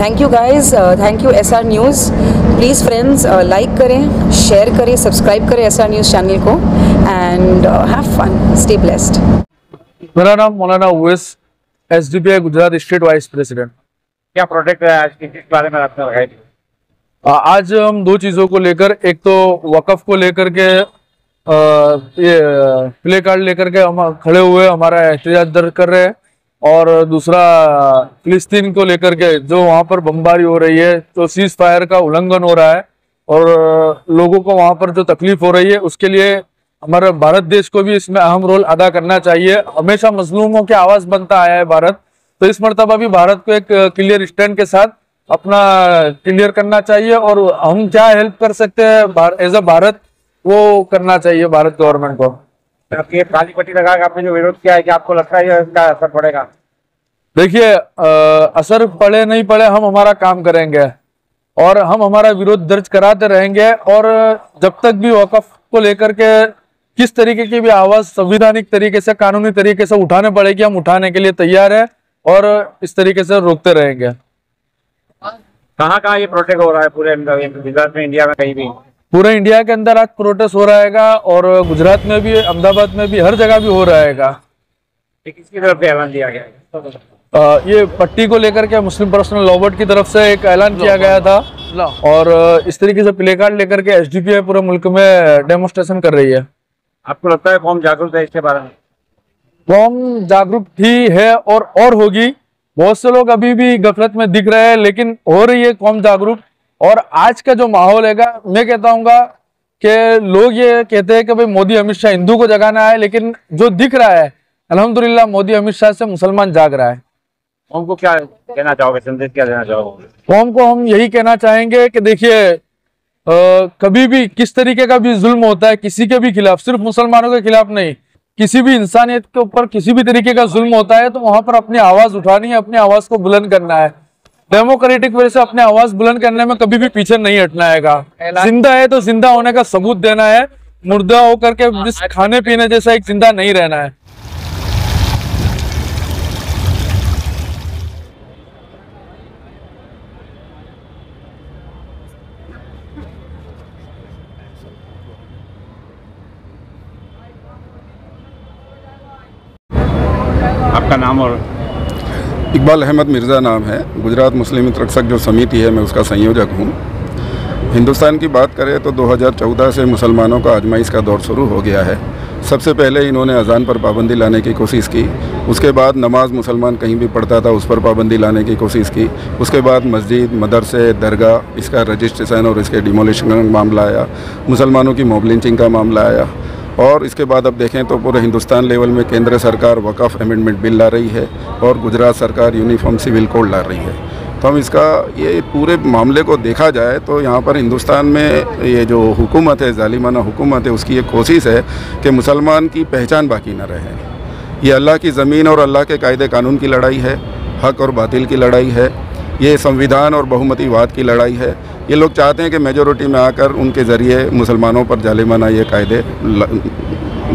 Thank you guys, thank you SR news. Please friends like करें, share करें, subscribe करें SR news channel को and have fun, stay blessed. मेरा नाम Maulana Uvais, SDPI Gujarat state vice president. क्या project है आज किस बारे में आपने लगाई? आज हम दो चीज़ों को लेकर, एक तो वक़्फ़ को लेकर के ये प्ले कार्ड लेकर के हम खड़े हुए हमारा एहतजाज दर्ज कर रहे हैं, और दूसरा फिलिस्तीन को लेकर के जो वहाँ पर बमबारी हो रही है, तो सीज फायर का उल्लंघन हो रहा है और लोगों को वहाँ पर जो तकलीफ हो रही है, उसके लिए हमारे भारत देश को भी इसमें अहम रोल अदा करना चाहिए। हमेशा मजलूमों की आवाज़ बनता आया है भारत, तो इस मर्तबा भी भारत को एक क्लियर स्टैंड के साथ अपना क्लियर करना चाहिए, और हम क्या हेल्प कर सकते हैं एज अ भारत, वो करना चाहिए भारत गवर्नमेंट को। आपकी काली पट्टी लगा के आपने जो विरोध किया है, कि आपको लगता है इसका असर पड़ेगा? देखिए, असर पड़े नहीं पड़े, हम हमारा काम करेंगे और हम हमारा विरोध दर्ज कराते रहेंगे, और जब तक भी वक़्फ़ को लेकर के किस तरीके की भी आवाज़ संवैधानिक तरीके से, कानूनी तरीके से उठाने पड़ेगी, हम उठाने के लिए तैयार है और इस तरीके से रोकते रहेंगे। कहाँ ये प्रोटेस्ट हो रहा है? पूरे गुजरात में, इंडिया में, कहीं भी? पूरे इंडिया के अंदर आज प्रोटेस्ट हो रहेगा, और गुजरात में भी, अहमदाबाद में भी, हर जगह भी हो रहेगा। किसकी तरफ से ऐलान दिया गया? ये पट्टी को लेकर के मुस्लिम पर्सनल लॉ बोर्ड की तरफ से एक ऐलान किया गया था, और इस तरीके से प्ले कार्ड लेकर के SDPI पूरे मुल्क में डेमोन्स्ट्रेशन कर रही है। आपको लगता है कौम जागरूक है इसके बारे में? कौम जागरूक ही है और होगी। बहुत से लोग अभी भी गफलत में दिख रहे हैं, लेकिन हो रही है कौम जागरूक। और आज का जो माहौल है, मैं कहता हूँ कि लोग ये कहते हैं कि भाई मोदी अमित शाह हिंदू को जगाना है, लेकिन जो दिख रहा है अल्हम्दुलिल्लाह मोदी अमित शाह से मुसलमान जाग रहा है। कौम को क्या कहना चाहोगे, संदेश क्या देना चाहोगे? कौम को हम यही कहना चाहेंगे कि देखिए, कभी भी किस तरीके का भी जुल्म होता है किसी के भी खिलाफ, सिर्फ मुसलमानों के खिलाफ नहीं, किसी भी इंसानियत के ऊपर किसी भी तरीके का जुल्म होता है, तो वहां पर अपनी आवाज उठानी है, अपनी आवाज को बुलंद करना है। डेमोक्रेटिक वजह से अपने आवाज बुलंद करने में कभी भी पीछे नहीं हटना है। जिंदा है तो जिंदा होने का सबूत देना है, मुर्दा होकर के जिस खाने पीने जैसा एक जिंदा नहीं रहना है। आपका नाम? और इकबाल अहमद मिर्ज़ा नाम है। गुजरात मुस्लिम रक्षक जो समिति है, मैं उसका संयोजक हूँ। हिंदुस्तान की बात करें तो 2014 से मुसलमानों का आजमाइश का दौर शुरू हो गया है। सबसे पहले इन्होंने अजान पर पाबंदी लाने की कोशिश की, उसके बाद नमाज मुसलमान कहीं भी पढ़ता था उस पर पाबंदी लाने की कोशिश की, उसके बाद मस्जिद, मदरसे, दरगाह, इसका रजिस्ट्रेशन और इसके डिमोलिशन का मामला आया, मुसलमानों की मॉब लिंचिंग का मामला आया, और इसके बाद अब देखें तो पूरे हिंदुस्तान लेवल में केंद्र सरकार वक़्फ़ अमेंडमेंट बिल ला रही है और गुजरात सरकार यूनिफॉर्म सिविल कोड ला रही है। तो हम इसका ये पूरे मामले को देखा जाए तो यहाँ पर हिंदुस्तान में ये जो हुकूमत है, जालिमाना हुकूमत है, उसकी एक कोशिश है कि मुसलमान की पहचान बाकी न रहे। ये अल्लाह की ज़मीन और अल्लाह के कायदे कानून की लड़ाई है, हक़ और बातिल की लड़ाई है, ये संविधान और बहुमतीवाद की लड़ाई है। ये लोग चाहते हैं कि मेजॉरिटी में आकर उनके ज़रिए मुसलमानों पर जालिमाना ये कायदे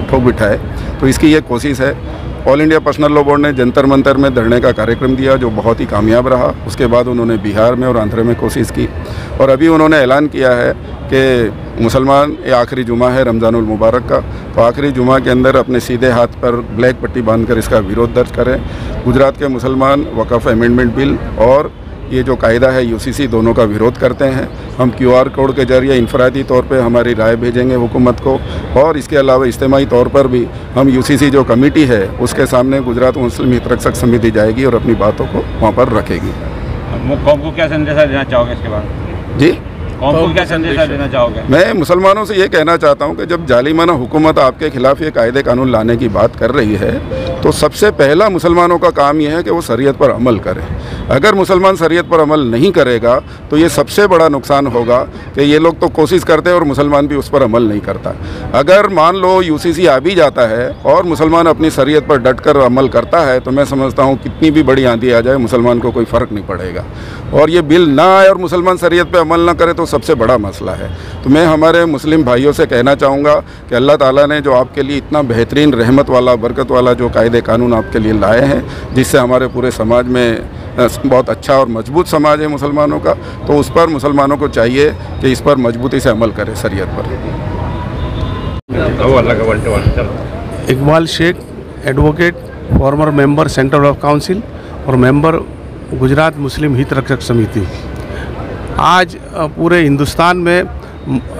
ठोक बिठाए। तो इसकी ये कोशिश है। All India personal Law Board ने जंतर मंतर में धरने का कार्यक्रम दिया जो बहुत ही कामयाब रहा। उसके बाद उन्होंने बिहार में और आंध्र में कोशिश की, और अभी उन्होंने ऐलान किया है कि मुसलमान ये आखिरी जुमा है रमज़ानुल मुबारक का, तो आखिरी जुमा के अंदर अपने सीधे हाथ पर ब्लैक पट्टी बांधकर इसका विरोध दर्ज करें। गुजरात के मुसलमान वक़्फ़ अमेंडमेंट बिल और ये जो कायदा है UCC दोनों का विरोध करते हैं। हम QR कोड के जरिए इनफरादी तौर पे हमारी राय भेजेंगे हुकूमत को, और इसके अलावा इज्तिमाई तौर पर भी हम UCC जो कमेटी है उसके सामने गुजरात मुस्लिम हित रक्षक समिति जाएगी और अपनी बातों को वहाँ पर रखेगी। कौम को क्या संदेश देना चाहोगे इसके बाद? जी, कौम को क्या संदेश देना चाहोगे? मैं मुसलमानों से ये कहना चाहता हूँ कि जब जालिमाना हुकूमत आपके खिलाफ ये कायदे कानून लाने की बात कर रही है, तो सबसे पहला मुसलमानों का काम यह है कि वो शरीयत पर अमल करें। अगर मुसलमान शरीयत पर अमल नहीं करेगा तो ये सबसे बड़ा नुकसान होगा कि ये लोग तो कोशिश करते हैं और मुसलमान भी उस पर अमल नहीं करता। अगर मान लो UCC आ भी जाता है और मुसलमान अपनी शरीयत पर डट कर अमल करता है, तो मैं समझता हूँ कितनी भी बड़ी आंधी आ जाए मुसलमान को कोई फ़र्क नहीं पड़ेगा। और ये बिल ना आए और मुसलमान शरीयत पर अमल ना करे तो सबसे बड़ा मसला है। तो मैं हमारे मुस्लिम भाइयों से कहना चाहूँगा कि अल्लाह ताला ने जो आपके लिए इतना बेहतरीन रहमत वाला, बरकत वाला जो कायदे कानून आपके लिए लाए हैं, जिससे हमारे पूरे समाज में बहुत अच्छा और मजबूत समाज है मुसलमानों का, तो उस पर मुसलमानों को चाहिए कि इस पर मजबूती से अमल करें शरीयत पर। Iqbal Shaikh, advocate, former member central of council और मेंबर गुजरात मुस्लिम हित रक्षक समिति। आज पूरे हिंदुस्तान में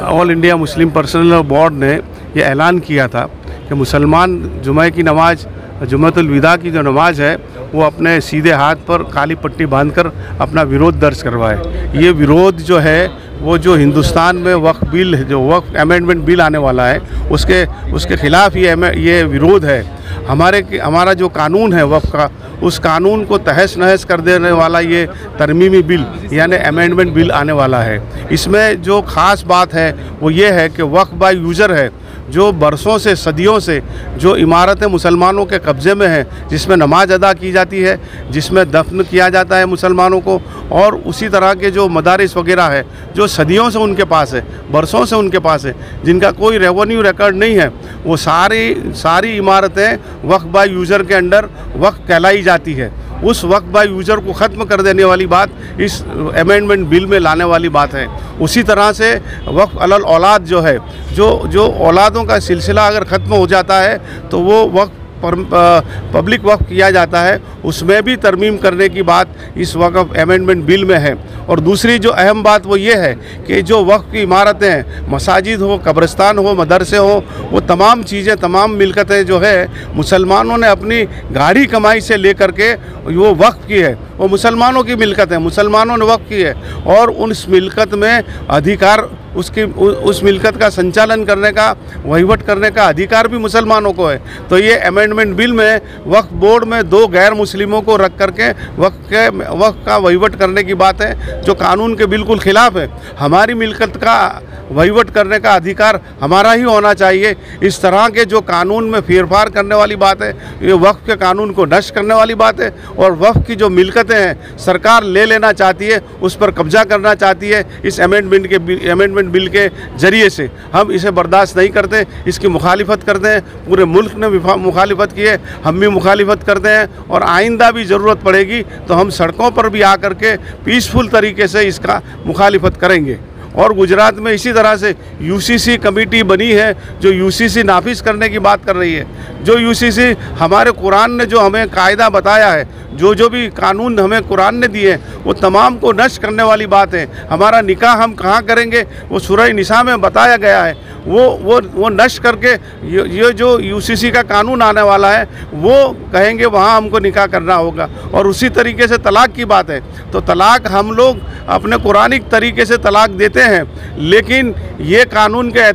All India Muslim Personal Law Board ने यह ऐलान किया था कि मुसलमान जुमे की नमाज, जुम्मतुल विदा की जो नमाज है, वो अपने सीधे हाथ पर काली पट्टी बांधकर अपना विरोध दर्ज करवाए। ये विरोध जो है वो जो हिंदुस्तान में वक्फ बिल, जो वक्फ अमेंडमेंट बिल आने वाला है, उसके खिलाफ ये विरोध है। हमारा जो कानून है वक्फ का, उस कानून को तहस नहस कर देने वाला ये तरमीमी बिल यानी अमेंडमेंट बिल आने वाला है। इसमें जो ख़ास बात है वो ये है कि वक्फ बाय यूज़र है, जो बरसों से, सदियों से जो इमारतें मुसलमानों के कब्ज़े में हैं, जिसमें नमाज अदा की जाती है, जिसमें दफन किया जाता है मुसलमानों को, और उसी तरह के जो मदारिस वगैरह है जो सदियों से उनके पास है, बरसों से उनके पास है, जिनका कोई रेवेन्यू रिकॉर्ड नहीं है, वो सारी इमारतें वक्फ बाय यूज़र के अंडर वक्फ कहलाई जाती है। उस वक्फ बाय यूज़र को ख़त्म कर देने वाली बात इस अमेंडमेंट बिल में लाने वाली बात है। उसी तरह से वक्फ अलल औलाद जो है, जो औलादों का सिलसिला अगर ख़त्म हो जाता है तो वो वक्फ पब्लिक वक्फ किया जाता है, उसमें भी तरमीम करने की बात इस वक्फ अमेंडमेंट बिल में है। और दूसरी जो अहम बात वो ये है कि जो वक्फ की इमारतें हैं, मसाजिद हो, कब्रिस्तान हो, मदरसे हो, वो तमाम चीज़ें, तमाम मिलकतें जो है मुसलमानों ने अपनी गाढ़ी कमाई से लेकर के वो वक्फ की है, वो मुसलमानों की मिलकत है, मुसलमानों ने वक्फ की है, और उस मिलकत में अधिकार, उस मिलकत का संचालन करने का, वहीवट करने का अधिकार भी मुसलमानों को है। तो ये अमेंडमेंट बिल में वक्फ बोर्ड में 2 गैर मुस्लिमों को रख करके वक्फ का वहीवट करने की बात है, जो कानून के बिल्कुल खिलाफ है। हमारी मिलकत का वहीवट करने का अधिकार हमारा ही होना चाहिए। इस तरह के जो कानून में फेरफार करने वाली बात है, ये वक्फ के कानून को नष्ट करने वाली बात है। और वक्फ की जो मिलकतें हैं सरकार ले लेना चाहती है, उस पर कब्जा करना चाहती है इस अमेंडमेंट बिल के ज़रिए से। हम इसे बर्दाश्त नहीं करते, इसकी मुखालिफत करते हैं। पूरे मुल्क ने मुखालिफत की है, हम भी मुखालिफत करते हैं, और आइंदा भी ज़रूरत पड़ेगी तो हम सड़कों पर भी आकर के पीसफुल तरीके से इसका मुखालिफत करेंगे। और गुजरात में इसी तरह से यूसीसी कमेटी बनी है, जो यूसीसी नाफिज करने की बात कर रही है। जो यूसीसी हमारे कुरान ने जो हमें कायदा बताया है, जो भी कानून हमें कुरान ने दिए, वो तमाम को नष्ट करने वाली बात है। हमारा निकाह हम कहाँ करेंगे, वो सूरह निसा में बताया गया है। वो नष्ट करके ये जो यूसीसी का कानून आने वाला है, वो कहेंगे वहाँ हमको निकाह करना होगा। और उसी तरीके से तलाक की बात है, तो तलाक हम लोग अपने कुरानिक तरीके से तलाक देते हैं, लेकिन ये कानून के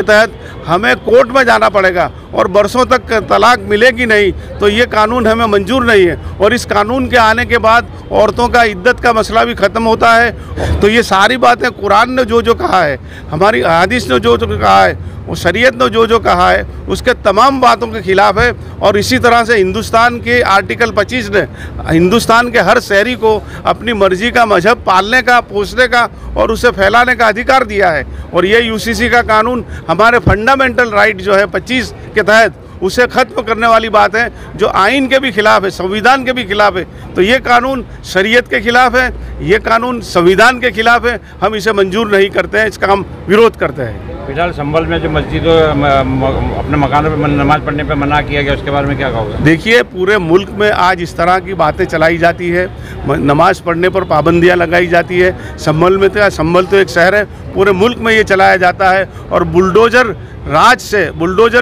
तहत हमें कोर्ट में जाना पड़ेगा और बरसों तक तलाक मिलेगी नहीं, तो ये कानून हमें मंजूर नहीं है। और इस कानून के आने के बाद औरतों का इद्दत का मसला भी ख़त्म होता है। तो ये सारी बातें कुरान ने जो कहा है, हमारी हदीस ने जो कहा है, वो शरीयत ने जो कहा है, उसके तमाम बातों के ख़िलाफ़ है। और इसी तरह से हिंदुस्तान के आर्टिकल 25 ने हिंदुस्तान के हर शहरी को अपनी मर्ज़ी का मजहब पालने का, पोसने का और उसे फैलाने का अधिकार दिया है। और ये यूसीसी का कानून हमारे फंडामेंटल राइट जो है 25 के तहत उसे ख़त्म करने वाली बात है, जो आइन के भी खिलाफ है, संविधान के भी खिलाफ है। तो ये कानून शरीयत के खिलाफ है, ये कानून संविधान के खिलाफ है। हम इसे मंजूर नहीं करते हैं, इसका हम विरोध करते हैं। फिलहाल संभल में जो मस्जिद अपने मकानों पर नमाज पढ़ने पर मना किया गया, उसके बारे में क्या कहोगे? देखिए, पूरे मुल्क में आज इस तरह की बातें चलाई जाती है, नमाज पढ़ने पर पाबंदियां लगाई जाती है। संभल में संभल तो एक शहर है, पूरे मुल्क में ये चलाया जाता है। और बुलडोजर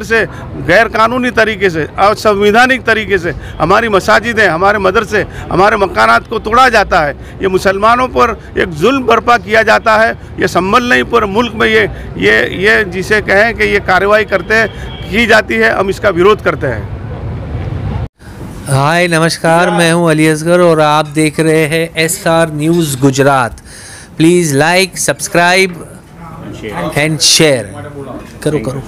से गैर कानूनी तरीके से, असंवैधानिक तरीके से हमारी मसाजिदें, हमारे मदरसे, हमारे मकानात को तोड़ा जाता है। ये मुसलमानों पर एक जुल्म बर्पा किया जाता है। ये संभल नहीं, पूरे मुल्क में ये जिसे कहें कि ये कार्रवाई की जाती है, हम इसका विरोध करते हैं। हाय नमस्कार, मैं हूं अली असगर और आप देख रहे हैं SR news Gujarat. Please like, subscribe and share करो।